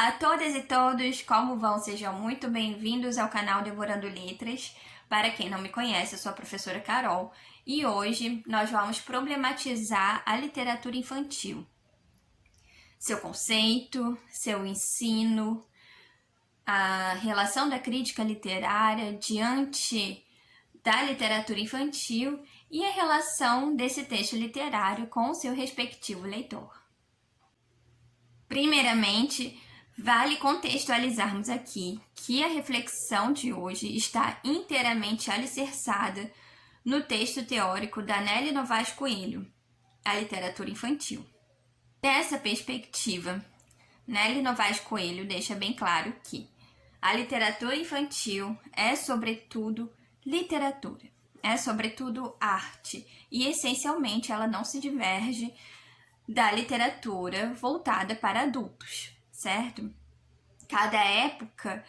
Olá a todas e todos, como vão? Sejam muito bem-vindos ao canal Devorando Letras. Para quem não me conhece, eu sou a professora Carol e hoje nós vamos problematizar a literatura infantil. Seu conceito, seu ensino, a relação da crítica literária diante da literatura infantil e a relação desse texto literário com o seu respectivo leitor. Primeiramente, vale contextualizarmos aqui que a reflexão de hoje está inteiramente alicerçada no texto teórico da Nelly Novaes Coelho, A Literatura Infantil. Dessa perspectiva, Nelly Novaes Coelho deixa bem claro que a literatura infantil é, sobretudo, literatura, é, sobretudo, arte, e, essencialmente, ela não se diverge da literatura voltada para adultos, certo? Cada época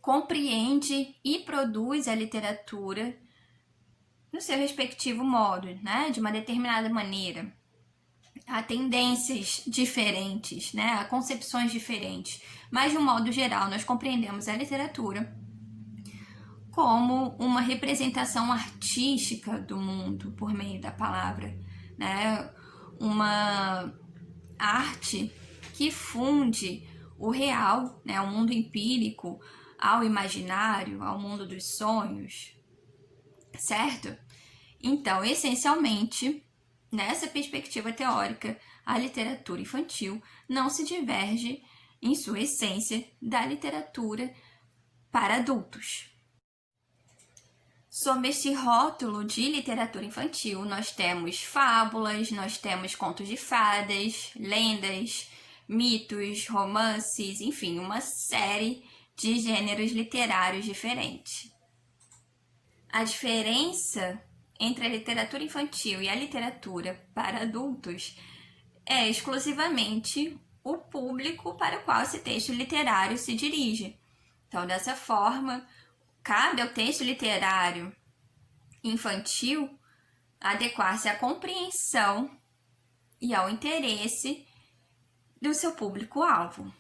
compreende e produz a literatura no seu respectivo modo, né? De uma determinada maneira. Há tendências diferentes, né? Há concepções diferentes, mas de um modo geral nós compreendemos a literatura como uma representação artística do mundo por meio da palavra, né? Uma arte que funde o real, né, o mundo empírico, ao imaginário, ao mundo dos sonhos, certo? Então, essencialmente, nessa perspectiva teórica, a literatura infantil não se diverge, em sua essência, da literatura para adultos. Sob este rótulo de literatura infantil, nós temos fábulas, nós temos contos de fadas, lendas, mitos, romances, enfim, uma série de gêneros literários diferentes. A diferença entre a literatura infantil e a literatura para adultos é exclusivamente o público para o qual esse texto literário se dirige. Então, dessa forma, cabe ao texto literário infantil adequar-se à compreensão e ao interesse do seu público-alvo.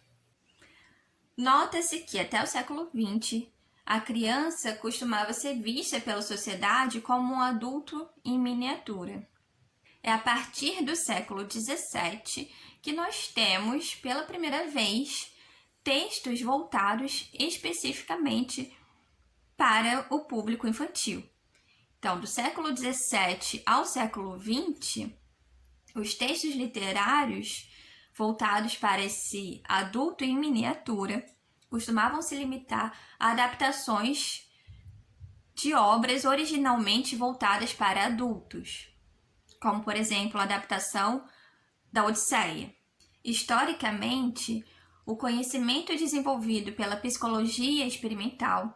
Nota-se que até o século XX, a criança costumava ser vista pela sociedade como um adulto em miniatura. É a partir do século XVII que nós temos, pela primeira vez, textos voltados especificamente para o público infantil. Então, do século XVII ao século XX, os textos literários voltados para esse adulto em miniatura costumavam se limitar a adaptações de obras originalmente voltadas para adultos, como, por exemplo, a adaptação da Odisseia. Historicamente, o conhecimento desenvolvido pela psicologia experimental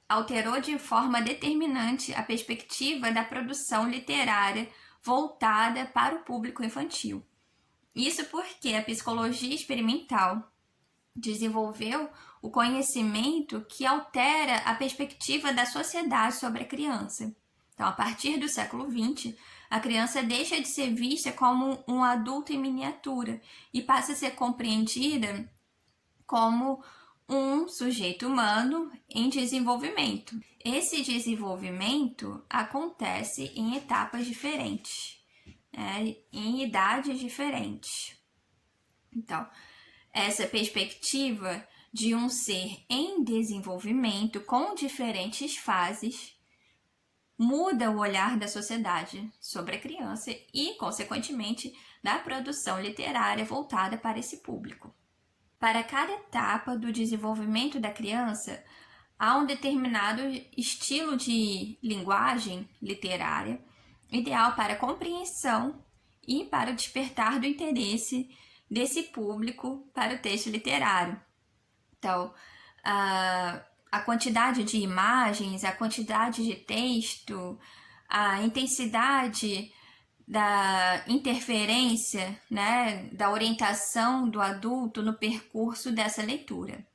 alterou de forma determinante a perspectiva da produção literária voltada para o público infantil. Isso porque a psicologia experimental desenvolveu o conhecimento que altera a perspectiva da sociedade sobre a criança. Então, a partir do século XX, a criança deixa de ser vista como um adulto em miniatura e passa a ser compreendida como um sujeito humano em desenvolvimento. Esse desenvolvimento acontece em etapas diferentes, né, em idades diferentes. Então, essa perspectiva de um ser em desenvolvimento com diferentes fases muda o olhar da sociedade sobre a criança e, consequentemente, da produção literária voltada para esse público. Para cada etapa do desenvolvimento da criança, há um determinado estilo de linguagem literária, ideal para a compreensão e para o despertar do interesse desse público para o texto literário. Então, a quantidade de imagens, a quantidade de texto, a intensidade da interferência, né, da orientação do adulto no percurso dessa leitura.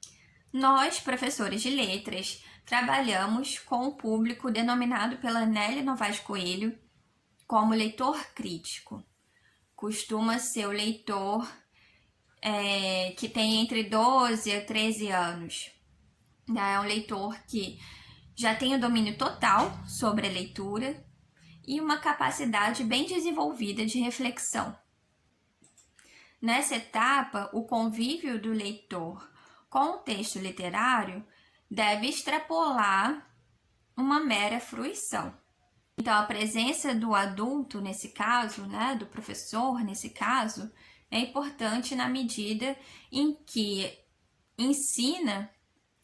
Nós, professores de letras, trabalhamos com o público denominado pela Nelly Novaes Coelho como leitor crítico. Costuma ser o leitor que tem entre 12 a 13 anos. É um leitor que já tem o domínio total sobre a leitura e uma capacidade bem desenvolvida de reflexão. Nessa etapa, o convívio do leitor com o texto literário deve extrapolar uma mera fruição. Então, a presença do adulto, nesse caso, do professor, nesse caso, é importante na medida em que ensina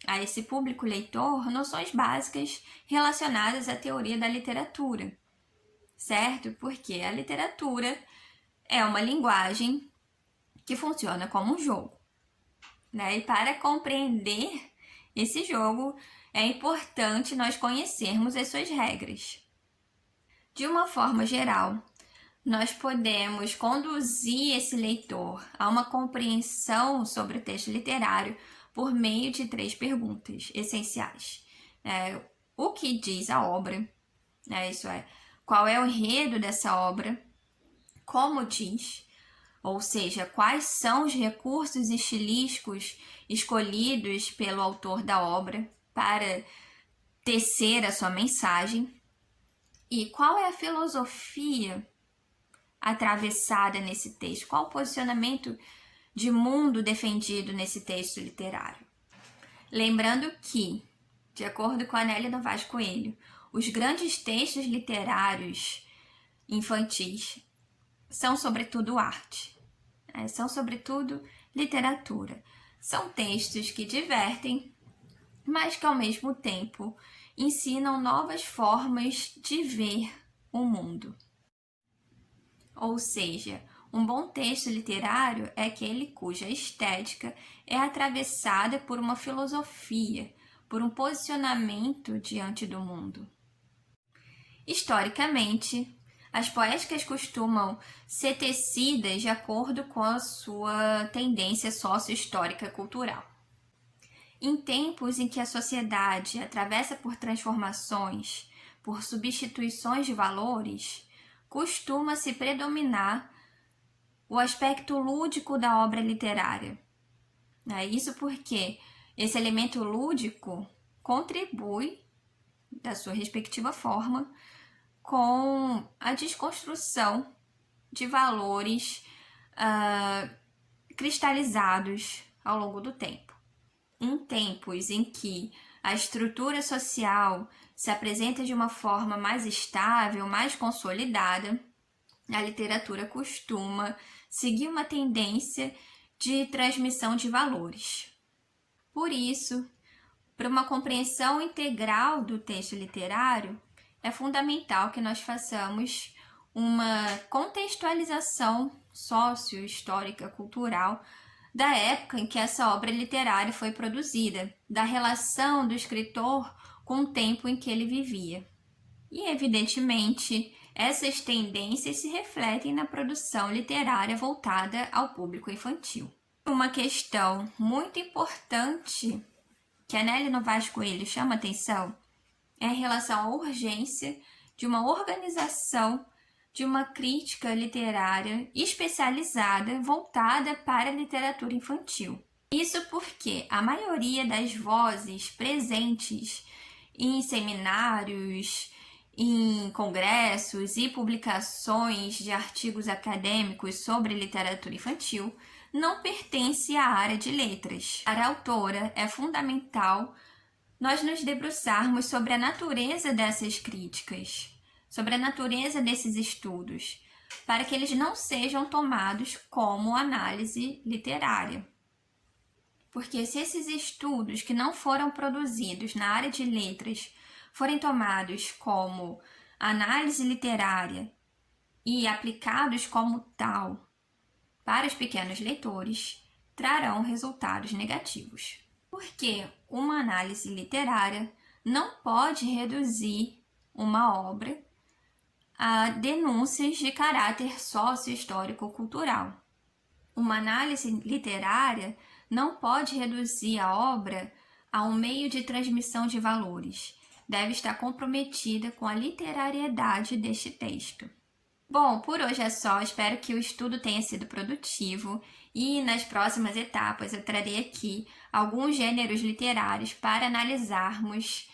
a esse público leitor noções básicas relacionadas à teoria da literatura, certo? Porque a literatura é uma linguagem que funciona como um jogo, E para compreender esse jogo, é importante nós conhecermos as suas regras. De uma forma geral, nós podemos conduzir esse leitor a uma compreensão sobre o texto literário por meio de 3 perguntas essenciais. O que diz a obra? Isso é, qual é o enredo dessa obra? Como diz? Ou seja, quais são os recursos estilísticos escolhidos pelo autor da obra para tecer a sua mensagem? E qual é a filosofia atravessada nesse texto? Qual o posicionamento de mundo defendido nesse texto literário? Lembrando que, de acordo com a Anélia Novaes Coelho, os grandes textos literários infantis são sobretudo arte, são sobretudo literatura. São textos que divertem, mas que ao mesmo tempo ensinam novas formas de ver o mundo. Ou seja, um bom texto literário é aquele cuja estética é atravessada por uma filosofia, por um posicionamento diante do mundo. Historicamente, as poéticas costumam ser tecidas de acordo com a sua tendência sócio-histórica cultural. Em tempos em que a sociedade atravessa por transformações, por substituições de valores, costuma-se predominar o aspecto lúdico da obra literária. Isso porque esse elemento lúdico contribui, da sua respectiva forma, com a desconstrução de valores cristalizados ao longo do tempo. Em tempos em que a estrutura social se apresenta de uma forma mais estável, mais consolidada, a literatura costuma seguir uma tendência de transmissão de valores. Por isso, para uma compreensão integral do texto literário, é fundamental que nós façamos uma contextualização sócio-histórica, cultural, da época em que essa obra literária foi produzida, da relação do escritor com o tempo em que ele vivia. E, evidentemente, essas tendências se refletem na produção literária voltada ao público infantil. Uma questão muito importante que a Anélia Novaes Coelho chama atenção é em relação à urgência de uma organização de uma crítica literária especializada voltada para a literatura infantil. Isso porque a maioria das vozes presentes em seminários, em congressos e publicações de artigos acadêmicos sobre literatura infantil não pertence à área de letras. Para a autora, é fundamental nós nos debruçarmos sobre a natureza dessas críticas, sobre a natureza desses estudos, para que eles não sejam tomados como análise literária. Porque se esses estudos que não foram produzidos na área de letras forem tomados como análise literária e aplicados como tal para os pequenos leitores, trarão resultados negativos. Porque uma análise literária não pode reduzir uma obra a denúncias de caráter sócio-histórico-cultural. Uma análise literária não pode reduzir a obra a um meio de transmissão de valores. Deve estar comprometida com a literariedade deste texto. Bom, por hoje é só. Espero que o estudo tenha sido produtivo E nas próximas etapas eu trarei aqui alguns gêneros literários para analisarmos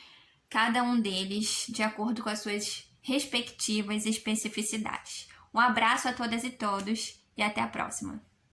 cada um deles de acordo com as suas respectivas especificidades. Um abraço a todas e todos e até a próxima!